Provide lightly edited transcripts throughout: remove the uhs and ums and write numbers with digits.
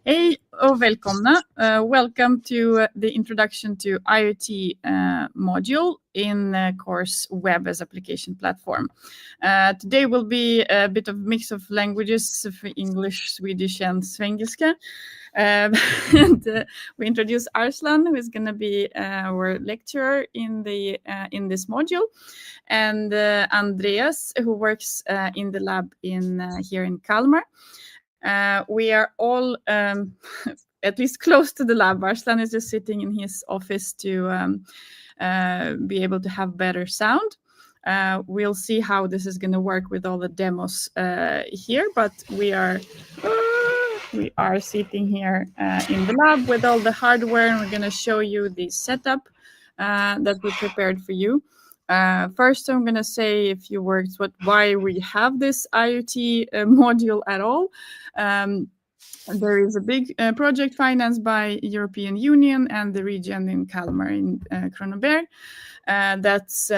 Hej och välkomna. Welcome to the introduction to IoT module in course Web as Application Platform. Today will be a bit of mix of languages, English, Swedish and Svengelska. And we introduce Arslan, who is going to be our lecturer in this module, and Andreas, who works in the lab here in Kalmar. We are all at least close to the lab. Arslan is just sitting in his office to be able to have better sound. We'll see how this is going to work with all the demos here, but we are sitting here in the lab with all the hardware, and we're going to show you the setup that we prepared for you. First, I'm going to say a few words why we have this IoT module at all. There is a big project financed by European Union and the region in Kalmar in Kronoberg that's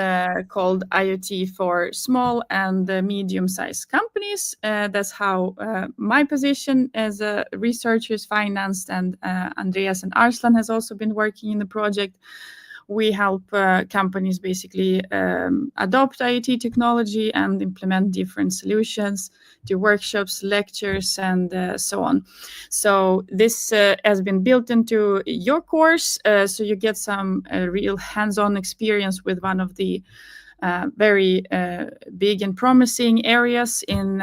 called IoT for small and medium-sized companies. That's how my position as a researcher is financed, and Andreas and Arslan has also been working in the project. We help companies basically adopt IoT technology and implement different solutions, do workshops, lectures, and so on. So this has been built into your course, so you get some real hands-on experience with one of the very big and promising areas in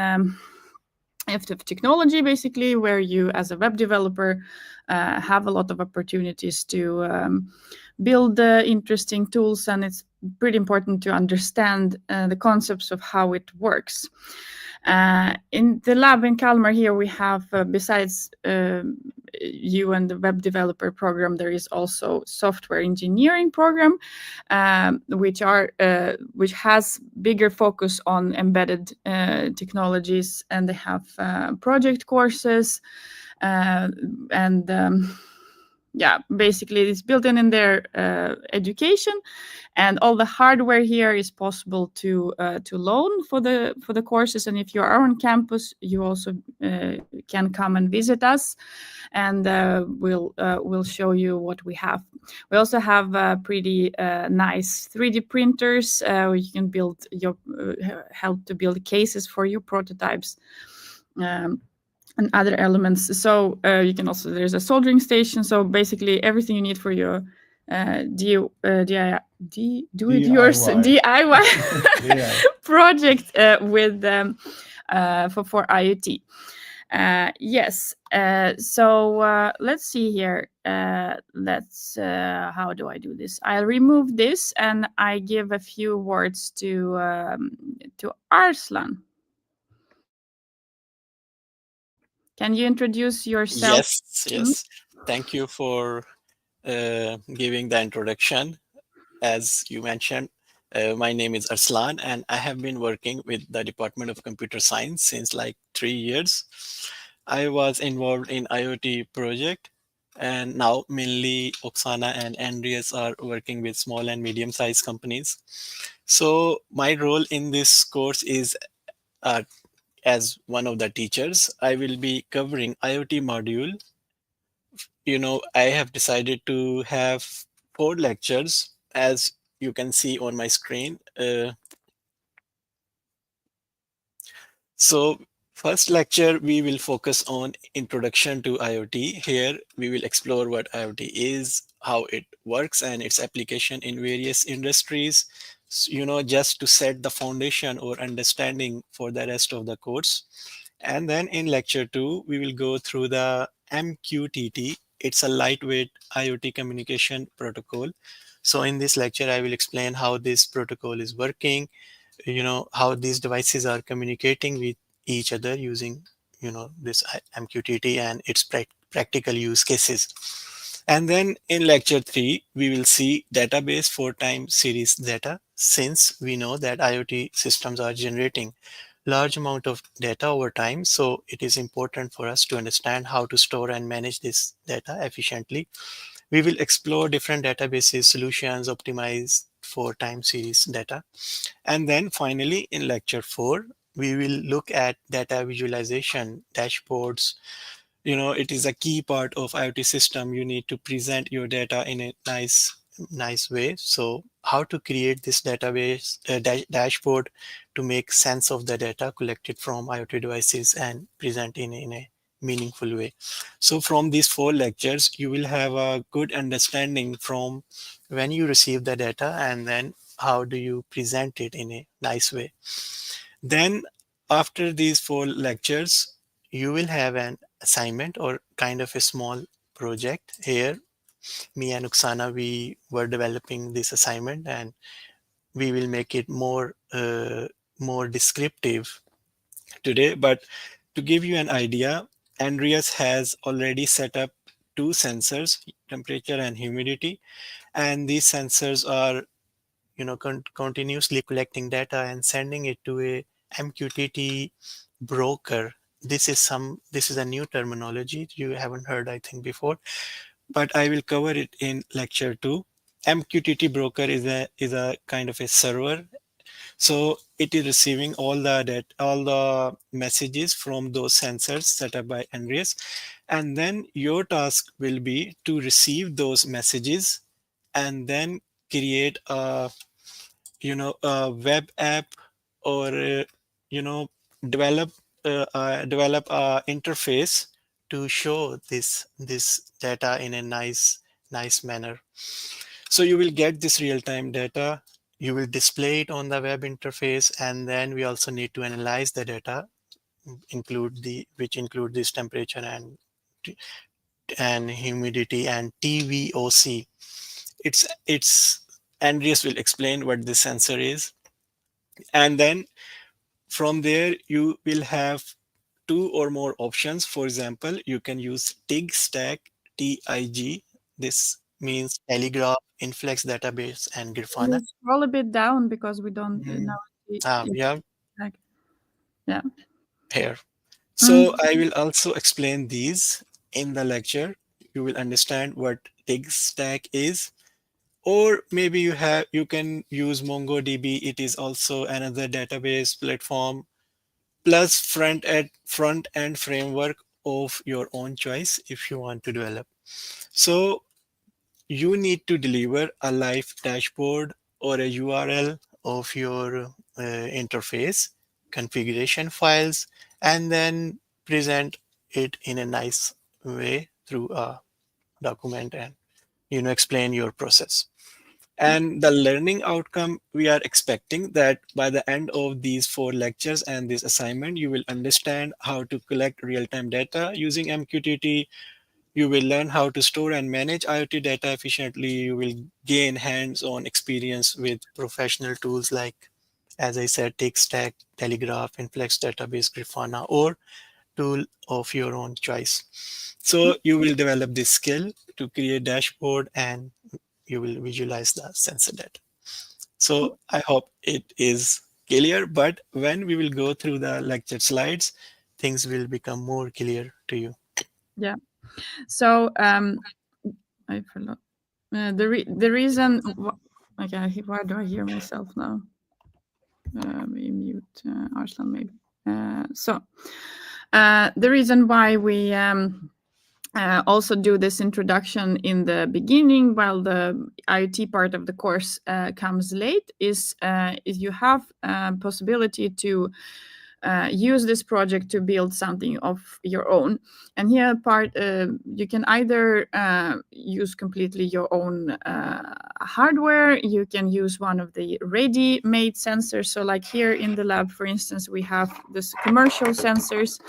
technology, basically, where you, as a web developer, have a lot of opportunities to build interesting tools, and it's pretty important to understand the concepts of how it works. In the lab in Kalmar here, we have, besides you and the web developer program, there is also software engineering program, which has bigger focus on embedded technologies, and they have project courses basically it's built in their education, and all the hardware here is possible to loan for the courses. And if you are on campus, you also can come and visit us, and we'll show you what we have. We also have pretty nice 3D printers where you can build help to build cases for your prototypes. And other elements. So you can also, there's a soldering station. So basically everything you need for your DIY project with for IoT. Yes. So let's see here. How do I do this? I'll remove this and I give a few words to Arslan. Can you introduce yourself? Yes. Thank you for giving the introduction. As you mentioned, my name is Arslan, and I have been working with the Department of Computer Science since like 3 years. I was involved in IoT project, and now mainly Oksana and Andreas are working with small and medium-sized companies. So my role in this course is as one of the teachers. I will be covering IoT module. I have decided to have 4 lectures, as you can see on my screen. So first lecture, we will focus on introduction to IoT. Here, we will explore what IoT is, how it works, and its application in various industries, just to set the foundation or understanding for the rest of the course. And then in lecture 2, we will go through the MQTT. It's a lightweight IoT communication protocol. So in this lecture, I will explain how this protocol is working, how these devices are communicating with each other using, this MQTT and its practical use cases. And then in lecture 3, we will see database for time series data, since we know that IoT systems are generating large amount of data over time. So it is important for us to understand how to store and manage this data efficiently. We will explore different databases, solutions optimized for time series data. And then finally, in lecture 4, we will look at data visualization, dashboards, it is a key part of IoT system. You need to present your data in a nice way. So how to create this database dashboard to make sense of the data collected from IoT devices and present in a meaningful way. So from these 4 lectures, you will have a good understanding from when you receive the data, and then how do you present it in a nice way. Then after these 4 lectures, you will have an assignment or kind of a small project. Here, me and Uksana, we were developing this assignment, and we will make it more descriptive today. But to give you an idea, Andreas has already set up 2 sensors, temperature and humidity, and these sensors are continuously collecting data and sending it to a MQTT broker. This is a new terminology you haven't heard, I think, before, but I will cover it in lecture 2. MQTT broker is a kind of a server. So it is receiving all the messages from those sensors set up by Andreas, and then your task will be to receive those messages and then create a web app, or you know develop develop a interface to show this data in a nice manner. So you will get this real-time data, you will display it on the web interface, and then we also need to analyze the data, include this temperature and humidity and TVOC. It's Andreas will explain what this sensor is, and then from there you will have 2 or more options. For example, you can use TIG stack, TIG. This means Telegraph, Inflex database, and Can Grafana. you scroll a bit down because we don't Mm. know We have like, yeah. here. So Mm, I will also explain these in the lecture. You will understand what TIG stack is. Or maybe you can use MongoDB. It is also another database platform, plus front end framework of your own choice if you want to develop. So you need to deliver a live dashboard or a URL of your interface, configuration files, and then present it in a nice way through a document, and explain your process. And the learning outcome, we are expecting that by the end of these 4 lectures and this assignment, you will understand how to collect real-time data using MQTT. You will learn how to store and manage IoT data efficiently. You will gain hands-on experience with professional tools like, as I said, TakeStack, Telegraph, Inflex Database, Grafana, or tool of your own choice. So you will develop this skill to create dashboard, and you will visualize the sensor data. So I hope it is clear, but when we will go through the lecture slides, things will become more clear to you. yeah. So I forgot the reason. Okay, why do I hear myself now? We mute Arslan maybe. The reason why we also do this introduction in the beginning while the IoT part of the course comes late is you have possibility to use this project to build something of your own. And here part you can either use completely your own hardware, you can use one of the ready-made sensors. So like here in the lab, for instance, we have this commercial sensors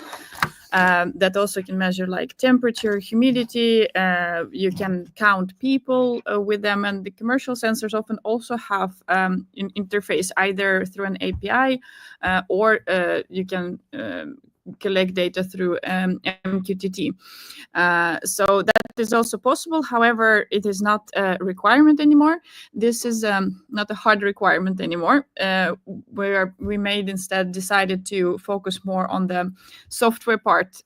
that also can measure like temperature, humidity. You can count people with them, and the commercial sensors often also have an interface either through an API or you can collect data through MQTT. So that is also possible. However, it is not a requirement anymore. This is not a hard requirement anymore. Where we made instead decided to focus more on the software part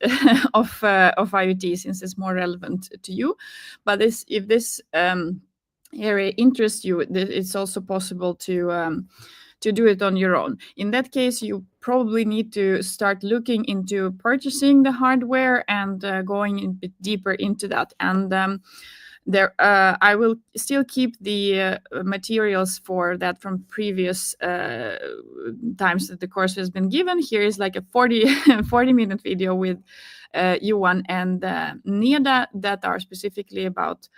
of IoT, since it's more relevant to you. But if this area interests you, it's also possible to do it on your own. In that case, you probably need to start looking into purchasing the hardware and going a bit deeper into that. And I will still keep the materials for that from previous times that the course has been given. Here is like a 40-minute video with Johan and Neda that are specifically about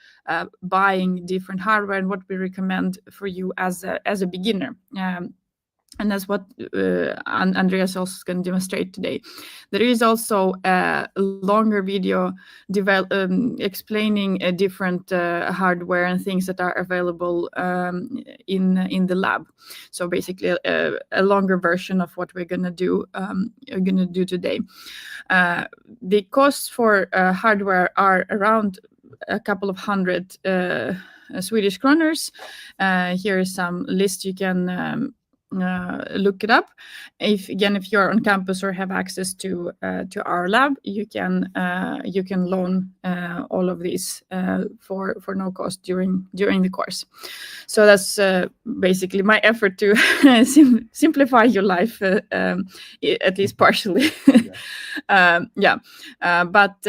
buying different hardware and what we recommend for you as a beginner. And that's what Andreas also is going to demonstrate today. There is also a longer video explaining different hardware and things that are available in the lab. So basically, a longer version of what we're going to do today. The costs for hardware are around a couple of hundred Swedish kroners. Here is some list you can look it up. If you're on campus or have access to our lab, you can loan all of these for no cost during the course. So that's basically my effort to simplify your life, at least partially. But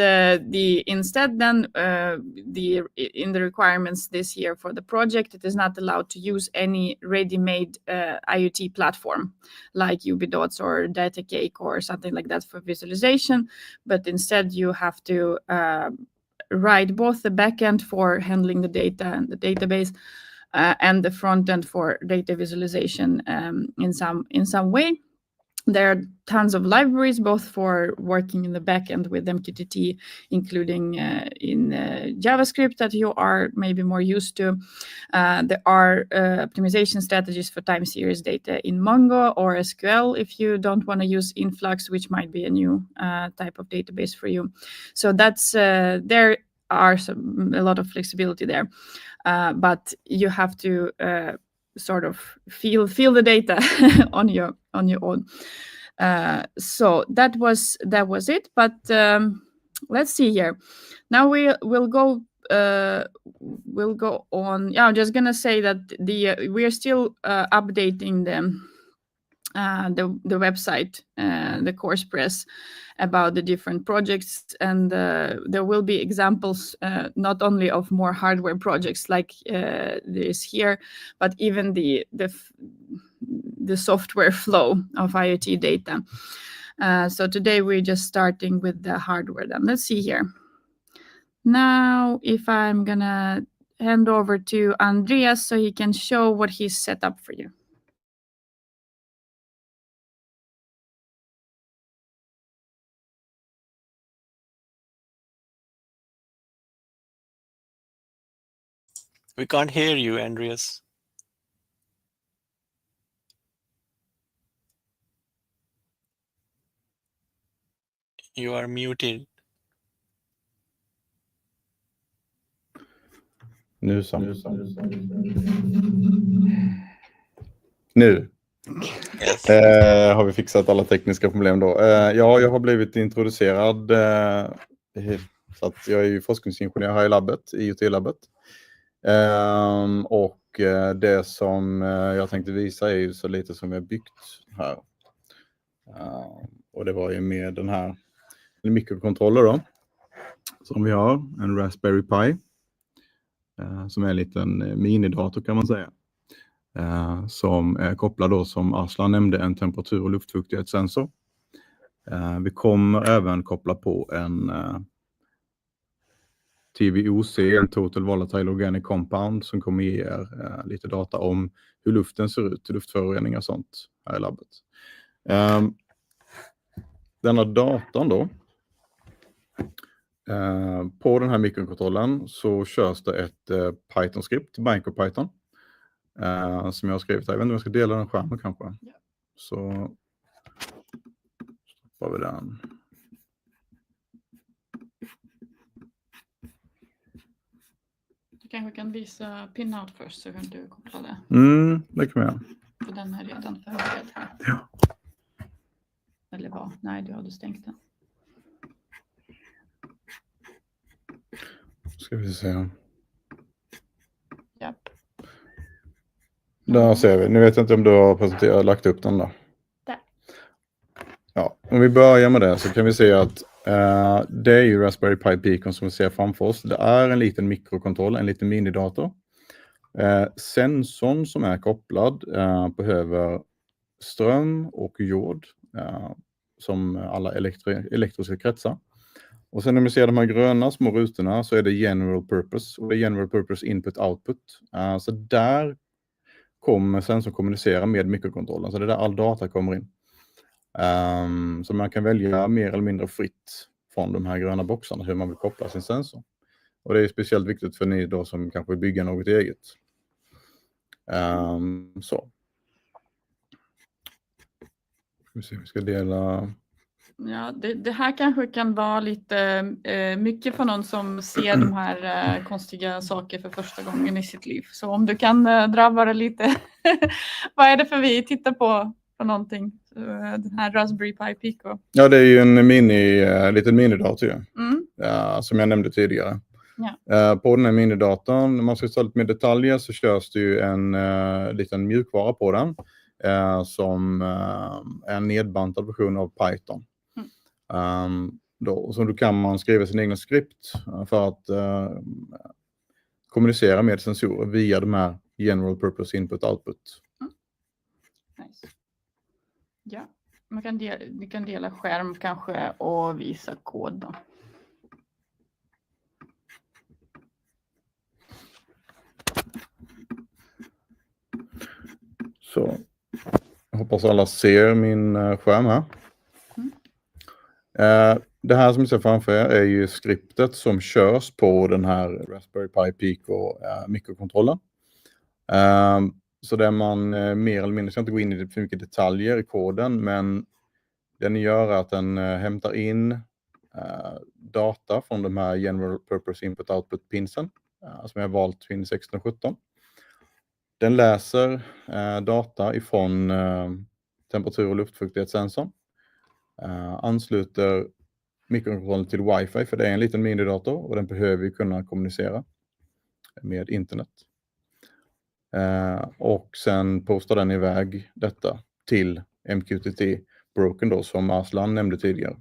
instead then in the requirements this year for the project, it is not allowed to use any ready-made IoT platform like UBDots or DataCake or something like that for visualization, but instead you have to write both the backend for handling the data and the database and the front end for data visualization in some way. There are tons of libraries, both for working in the backend with MQTT, including in JavaScript that you are maybe more used to. There are optimization strategies for time series data in Mongo or SQL if you don't want to use Influx, which might be a new type of database for you. So that's there are a lot of flexibility there, but you have to sort of feel the data on your own. So that was it. But let's see here. Now we'll go on. Yeah, I'm just gonna say that we are still updating the website, the course press, about the different projects, and there will be examples not only of more hardware projects like this here, but even the software flow of IoT data. So today we're just starting with the hardware then. Let's see here. Now, if I'm gonna hand over to Andreas so he can show what he's set up for you. We can't hear you, Andreas. You are muted. Nu. Yes. Har vi fixat alla tekniska problem då. Ja, jag har blivit introducerad. Så att jag är ju forskningsingenjör här i labbet, IoT-labbet. Och det som jag tänkte visa är ju så lite som jag byggt här. Och det var ju med den här mikrokontroller då. Som vi har, en Raspberry Pi. Som är en liten minidator kan man säga. Som är kopplad då, som Arslan nämnde, en temperatur- och luftfuktighetssensor. Vi kommer även koppla på en TVOC, en Total Volatile Organic Compound, som kommer ge er lite data om hur luften ser ut, luftföroreningar och sånt här i labbet. Denna datorn då, på den här mikrokontrollen så körs det ett Python-skript, MicroPython, som jag har skrivit här. Jag vet inte om jag ska dela den skärmen kanske. Ja. Så stoppar vi den. Du kanske kan visa pinout först så kan du koppla det. Det kan vi göra. För den är redan förberedd här. Ja. Eller vad? Nej, du hade stängt den. Ska vi se. Ja. Där ser vi. Nu vet jag inte om du har lagt upp den där. Där. Ja, om vi börjar med det så kan vi se att det är ju Raspberry Pi Beacon som vi ser framför oss. Det är en liten mikrokontroll, en liten minidator. Sensorn som är kopplad behöver ström och jod som alla elektriska kretsar. Och sen när vi ser de här gröna små rutorna så är det general purpose. Och det är general purpose input output. Så där kommer sensorn kommunicera med mikrokontrollen. Så det är där all data kommer in. Så man kan välja mer eller mindre fritt från de här gröna boxarna hur man vill koppla sin sensor. Och det är speciellt viktigt för ni då som kanske vill bygga något eget. Så. Vi ska dela... Ja, det här kanske kan vara lite mycket för någon som ser de här konstiga saker för första gången i sitt liv. Så om du kan dra bara lite, vad är det för vi tittar på för någonting? Den här Raspberry Pi Pico. Ja, det är ju en liten minidator ju. Som jag nämnde tidigare. Ja. På den här minidatorn, när man ska ta lite mer detaljer så körs det ju en liten mjukvara på den. Som är en nedbantad version av Python. Så då kan man skriva sin egen skript för att kommunicera med sensorer via de här general purpose input output. Nice. Ja, vi kan dela skärm kanske och visa kod då. Så jag hoppas alla ser min skärm här. Det här som ni ser framför er är ju skriptet som körs på den här Raspberry Pi Pico mikrokontrollen. Så där man mer eller mindre, ska inte gå in i för mycket detaljer i koden, men det ni gör är att den hämtar in data från de här general purpose input output pinsen som jag har valt till 16 och 17. Den läser data ifrån temperatur- och luftfuktighetssensorn. Ansluter mikrokontrollen till wifi, för det är en liten minidator och den behöver ju kunna kommunicera med internet. Och sen postar den iväg detta till MQTT broken då, som Aslan nämnde tidigare.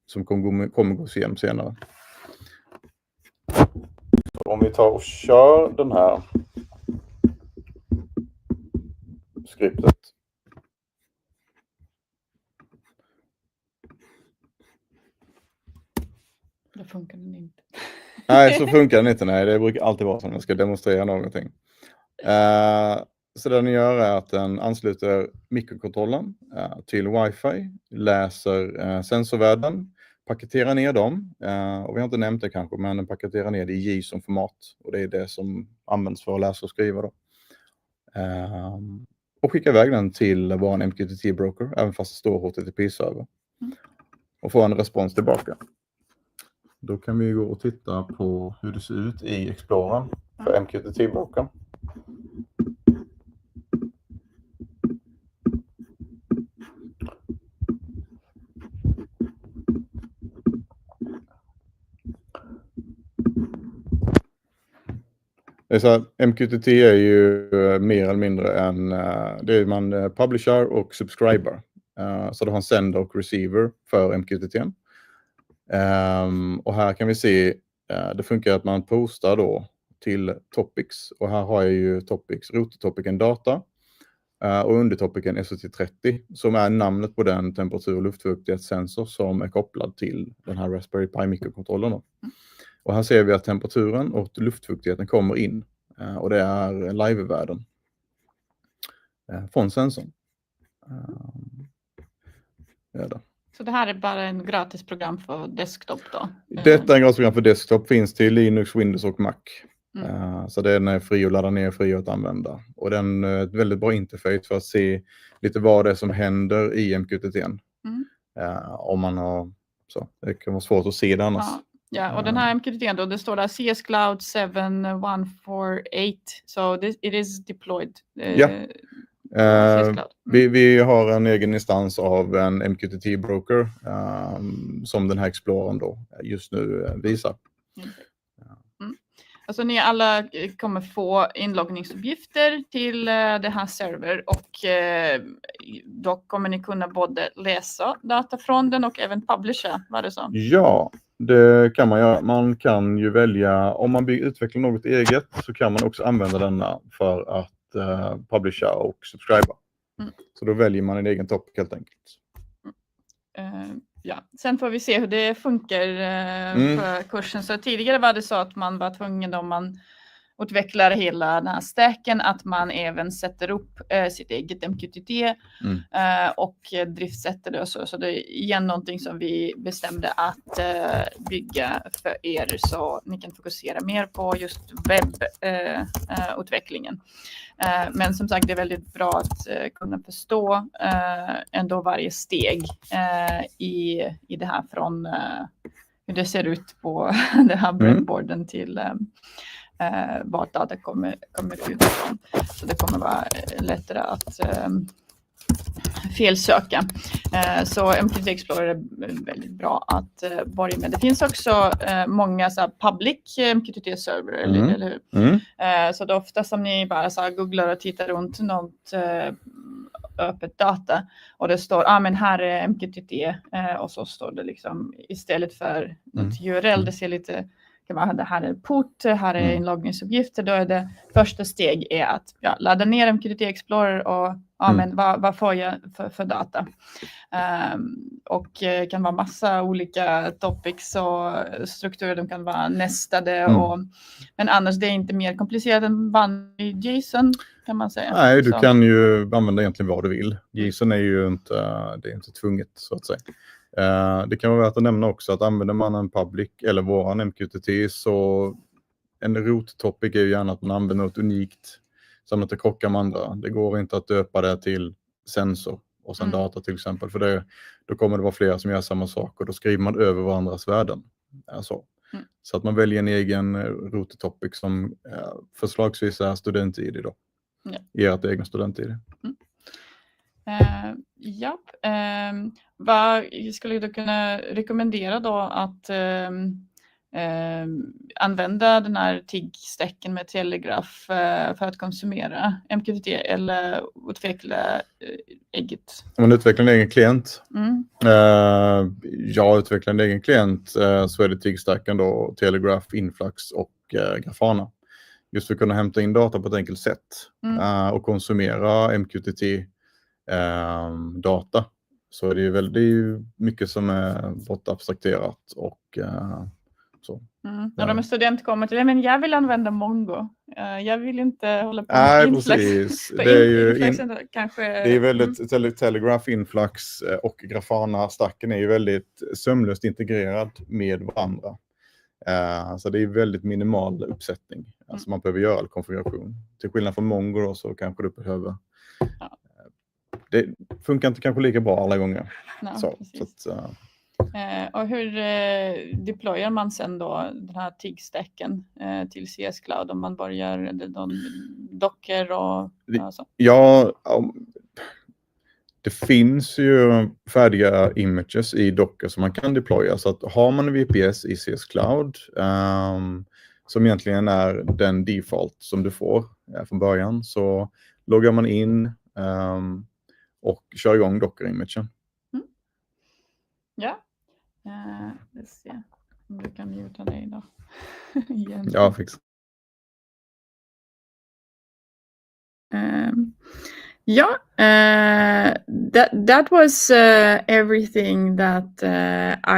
Som kommer gås igenom senare. Så om vi tar och kör den här skriptet. Det funkar den inte. Nej, så funkar den inte. Nej, det brukar alltid vara så när man ska demonstrera någonting. Så det den gör är att den ansluter mikrokontrollen till wifi, läser sensorvärden, paketerar ner dem. Och vi har inte nämnt det kanske, men den paketerar ner det i JSON-format. Och det är det som används för att läsa och skriva då. Och skickar iväg den till vår MQTT-broker, även fast det står HTTP-server. Och får en respons tillbaka. Då kan vi gå och titta på hur det ser ut i Explorer för MQTT-brokern. Det är så här, MQTT är ju mer eller mindre det är man publisher och subscriber. Så du har en sender och receiver för MQTT. Och här kan vi se, det funkar att man postar då till topics. Och här har jag ju topics, rototopiken data. Och undertopiken SOT30 som är namnet på den temperatur- och luftfuktighetssensor som är kopplad till den här Raspberry Pi mikrokontrollen då. Och här ser vi att temperaturen och luftfuktigheten kommer in. Och det är live-värden från sensorn. Så det här är bara en gratis program för desktop då? Detta är en gratis program för desktop, finns till Linux, Windows och Mac. Så den är fri att ladda ner, fri att använda. Och den är ett väldigt bra interface för att se lite vad det är som händer i MQTT. Om man har så. Det kan vara svårt att se det annars. Ja, och den här MQTT då, det står där CS Cloud 7148. So it is deployed. Vi har en egen instans av en MQTT-broker som den här Explorern då just nu visar. Alltså ni alla kommer få inloggningsuppgifter till det här server och då kommer ni kunna både läsa data från den och även publisha, var det så? Ja, det kan man göra. Man kan ju välja, om man utvecklar något eget så kan man också använda denna för att publisha och subscriba. Så då väljer man en egen topic helt enkelt. Ja, sen får vi se hur det funkar för kursen. Så tidigare var det så att man var tvungen om man utvecklar hela den här stacken att man även sätter upp sitt eget MQTT och driftsätter det och så. Så det är igen någonting som vi bestämde att bygga för er så ni kan fokusera mer på just webbutvecklingen. Men som sagt, det är väldigt bra att kunna förstå ändå varje steg i det här från hur det ser ut på den här breadboarden till vad data kommer ut ifrån. Så det kommer vara lättare att felsöka. Så MQTT Explorer är väldigt bra att börja med. Det finns också många så här, public MQTT-server, eller hur? Så det är ofta som ni bara så här, googlar och tittar runt något öppet data och det står men här är MQTT och så står det liksom istället för något URL, det ser lite kan vara det här är port, här är inloggningsuppgifter, då är det första steg är att ladda ner MQTT Explorer och men vad får jag för data? Och kan vara massa olika topics och strukturer, de kan vara nästade men annars det är inte mer komplicerat än vanlig JSON kan man säga. Nej, du kan ju använda egentligen vad du vill. JSON är ju inte, det är inte tvunget så att säga. Det kan vara värt att nämna också att använder man en public eller våran MQTT så en root topic är ju gärna att man använder något unikt som inte krockar med andra. Det går inte att döpa det till sensor och sen data till exempel, för då kommer det vara flera som gör samma sak och då skriver man över varandras värden. Alltså. Så att man väljer en egen root topic som förslagsvis är student-ID då. Ert egna student-ID. Vad skulle du kunna rekommendera då att använda den här TIG-stacken med Telegraph för att konsumera MQTT eller utveckla eget? Om man utvecklar en egen klient, utvecklar en egen klient så är det TIG-stacken då, Telegraph, Influx och Grafana. Just för att kunna hämta in data på ett enkelt sätt och konsumera MQTT data. Så det är ju mycket som är bortabstrakterat och så. När de är student kommer till det, men jag vill använda Mongo. Jag vill inte hålla på med Influx. Precis. Det är ju det är väldigt Telegraph, Influx och Grafana-stacken är ju väldigt sömlöst integrerad med varandra. Så det är väldigt minimal uppsättning. Alltså man behöver göra all konfiguration. Till skillnad från Mongo då, så kanske du behöver det funkar inte kanske lika bra alla gånger. Och hur deployar man sen då den här TIG-stacken till CS Cloud om man börjar Docker och så? Ja, det finns ju färdiga images i Docker som man kan deploya. Så att har man en VPS i CS Cloud som egentligen är den default som du får från början, så loggar man in och kör igång Docker-imagen. Ja. Vi ser om du kan muta dig då. Igen. Ja, fix. That was everything that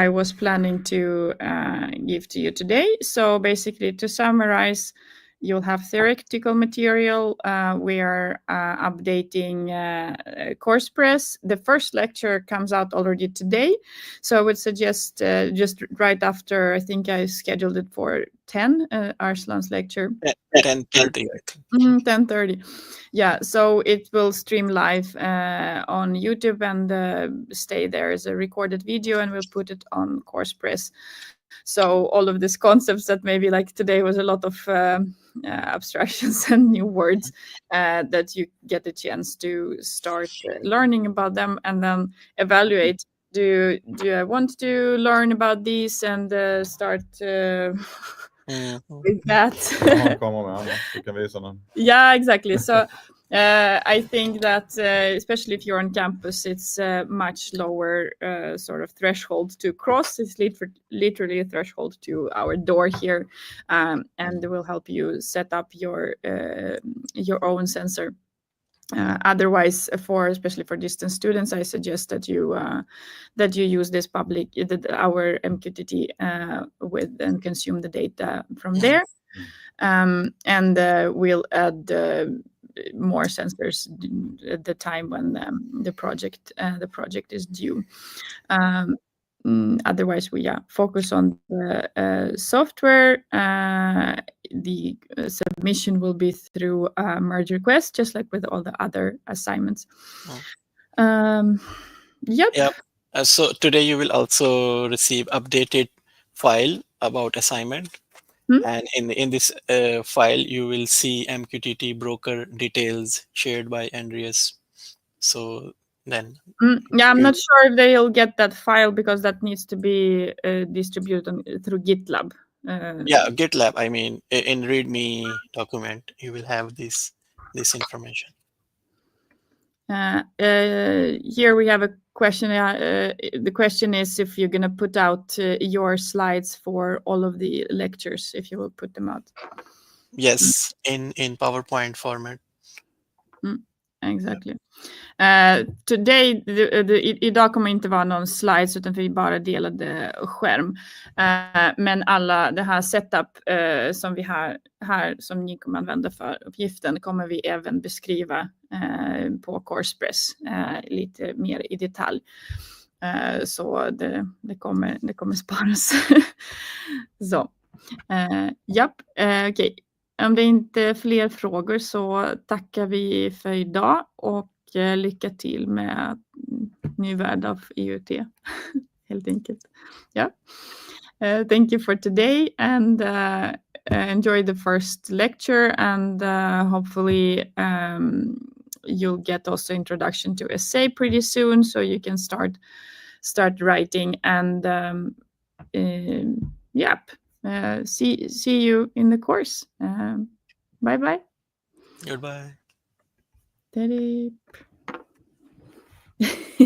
I was planning to give to you today. So basically, to summarize, you'll have theoretical material. We are updating CoursePress. The first lecture comes out already today. So I would suggest just right after, I think I scheduled it for 10, Arslan's lecture. 10:30. 10:30. Yeah, so it will stream live on YouTube and stay there as a recorded video, and we'll put it on CoursePress. So all of these concepts that maybe like today was a lot of abstractions and new words that you get a chance to start learning about them and then evaluate. Do I want to learn about these and start with that. Jag har en kamera med annars, så kan visa den. Yeah, exactly. So I think that especially if you're on campus, it's a much lower sort of threshold to cross. It's literally a threshold to our door here, and it will help you set up your own sensor. Otherwise, especially for distance students, I suggest that you use this our MQTT with and consume the data from there. And we'll add more sensors at the time when the project is due. Otherwise, we focus on the software. The submission will be through a merge request, just like with all the other assignments. Yep. So today you will also receive updated file about assignment. And in this file, you will see MQTT broker details shared by Andreas. So then, I'm not sure if they'll get that file because that needs to be distributed through GitLab. GitLab. I mean, in README document, you will have this information. Here we have a question. The question is if you're going to put out your slides for all of the lectures, if you will put them out. Yes, in PowerPoint format. Exactly. Today, idag kommer inte vara någon slides utan vi bara delade skärm. Men alla det här setup som vi har här som ni kommer använda för uppgiften kommer vi även beskriva på Courspress lite mer i detalj. Så det kommer sparas. Så. Okej. Om det inte är fler frågor så tackar vi för idag och lycka till med ny värld av IoT. Helt enkelt. Thank you for today and enjoy the first lecture and hopefully you'll get also introduction to essay pretty soon so you can start writing and see you in the course. Bye. Goodbye. Daddy.